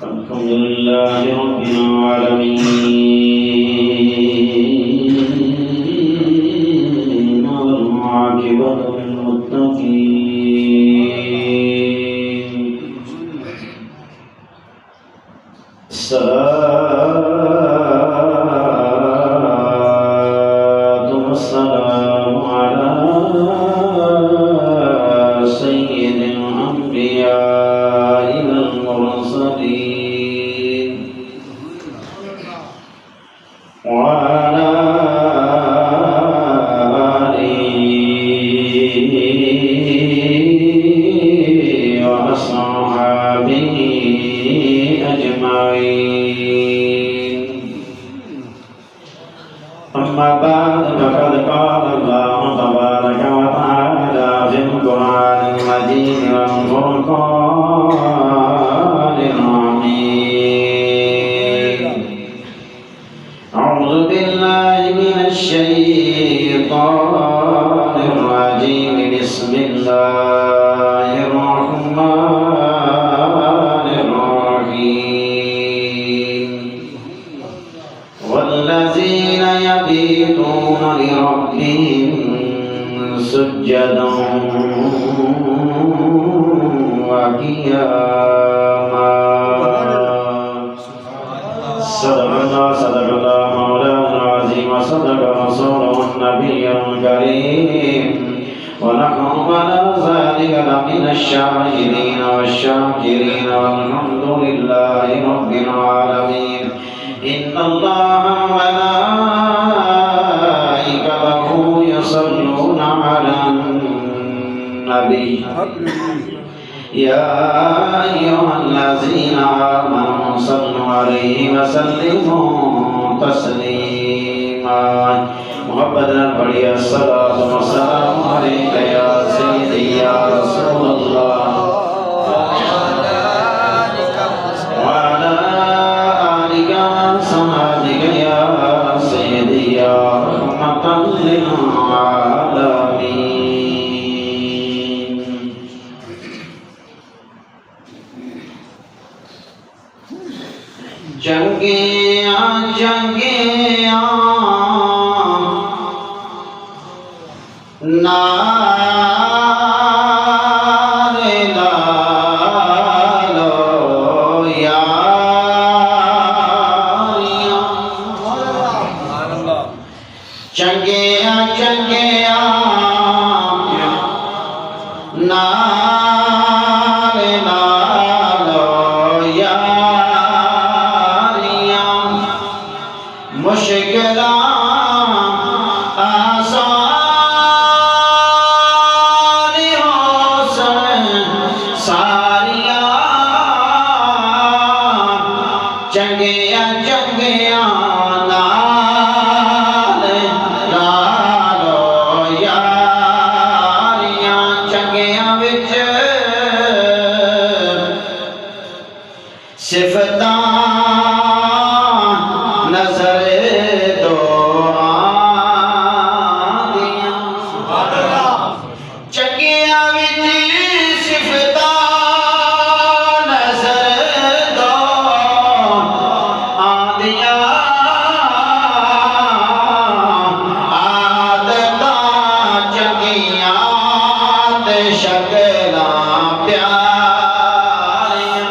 الحمد لله رب العالمين والعاقبة للمتقين الصلاة والسلام على سيد الأنبياء والمرسلين وعلى آله وأصحابه أجمعين أما بعد فقد قال الله تبارك وتعالى في القرآن المجيد والفرقان الحميد أعوذ بالله من الشيطان الرجيم بسم الله الرحمن الرحيم والذين يبيتون لربهم سجدا وقياما صدق الله مولانا العظيم وصدق رسوله النبي الكريم ونحن على ذلك لمن الشاهدين والشاكرين والحمد لله رب العالمين إن الله وملائكته يصلون على النبي يا أيها الذين آمنوا صلوا عليه وسلموا تسليما محبتنا بڑی الصلاة والسلام عليك يا سيدي يا رسول الله وعلى آلك وصحبك يا سيدي يا رحمة للعالمين جنگیاں جنگیاں نعرے لالو یاریاں جنگیاں جنگیاں نعرے لالو یاریاں مشکلات شکلا پیاریاں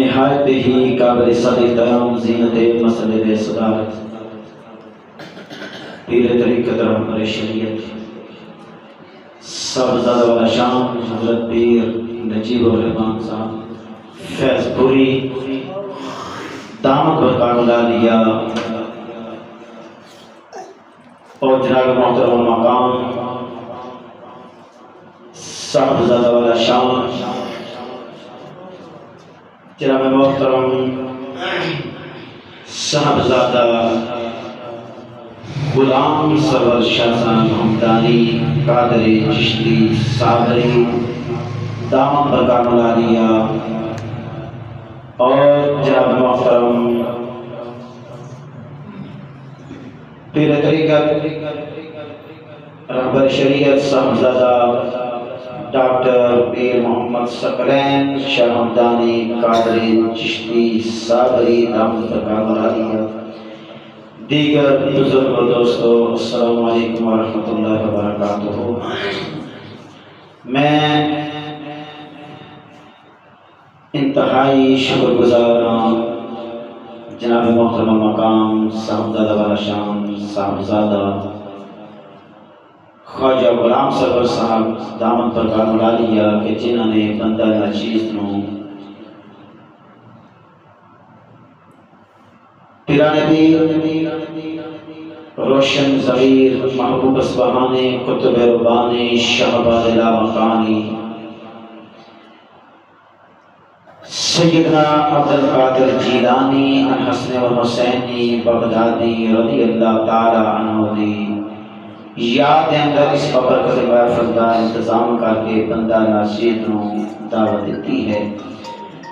نہایت ہی قابل صدق احترام زینت مسئلے صدارت پیر طریقت رہبر شریعت صاحبزادہ والا شام حضرت پیر نجیب الرحمان صاحب فیض پوری دامت برکات العالیہ اور جناب محترم المقام صاحبزادہ والا شام جناب محترم صاحبزادہ غلام سرور شاہزان حمدانی قادری چشتی صابری دامت برکات العالیہ اور جناب محترم پیر طریقت رہبر شریعت صاحبزادہ ڈاکٹر پیر محمد ثقلین شاہ حمدانی قادری چشتی صابری دامت برکات العالیہ دیگر بزرگ و دوستو السلام علیکم ورحمۃ اللہ وبرکاتہ۔ میں انتہائی شکر گزار ہوں جناب محترم مقام صاحبزادہ والا شام صاحبزادہ خواجہ غلام سرور صاحب دامت برکات العالیہ کہ جنہوں نے بندہ ناچیز نو پیران پیر روشن ضمیر محبوب اسبہانی قطب ربانی شہباز لامکانی سیدنا عبدالقادر جیلانی حسن و حسینی بغدادی رضی اللہ تعالی عنہ دی یاد اندر اس ببرکت بارفت کا انتظام کر کے بندہ ناچیز نو دعوت دیتی ہے۔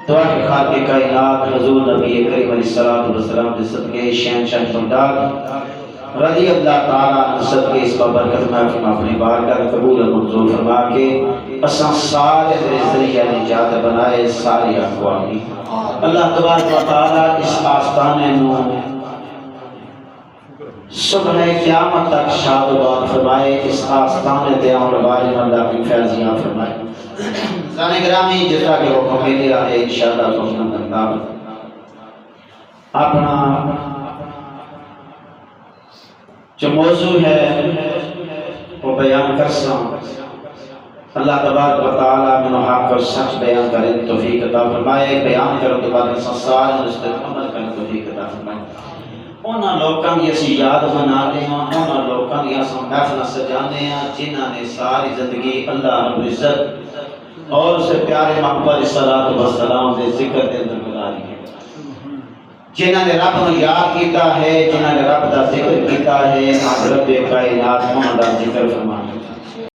دعا کے خاتمے کائنات حضور نبی کریم علیہ السلام کے صدقے شہنشاہ بغداد رضی اللہ تعالیٰ عنہ صدقے اس بابرکت محفل اپنی بارگاہ قبول منظور فرما کے اساں سارے ذریعہ نجات بنائے ساری اقوامی اللہ تبارک و تعالیٰ اس آستانے نو صبح قیامت تک شاد و باد فرمائے، اس آستانے تے آن والے اللہ کی فیضیاں فرمائے۔ زانے گرامی جس طرح کے حکم میں لیا ہے انشاءاللہ سوچنا بندہ اپنا جو موضوع ہے وہ بیان کر سا اللہ تبارک و تعالیٰ میں حق اور سچ بیان کریں توفیق عطا فرمائے، بیان کرو تو بعد سارے اس پر عمل کریں توفیق عطا فرمائے۔ انہاں لوکاں دی اسی یاد منا رہے ہیں، انہاں لوکاں دی اسی محفل سجانے ہیں جنہاں نے ساری زندگی اللہ رب العزت اور اسے پیارے محبوب علیہ السلام دے ذکر دے اندر گزاری ہے، جنہاں نے رب کو یاد کیتا ہے، جنہاں نے رب دا ذکر کیتا ہے، رب کائنات انہاں دا ذکر فرمانا۔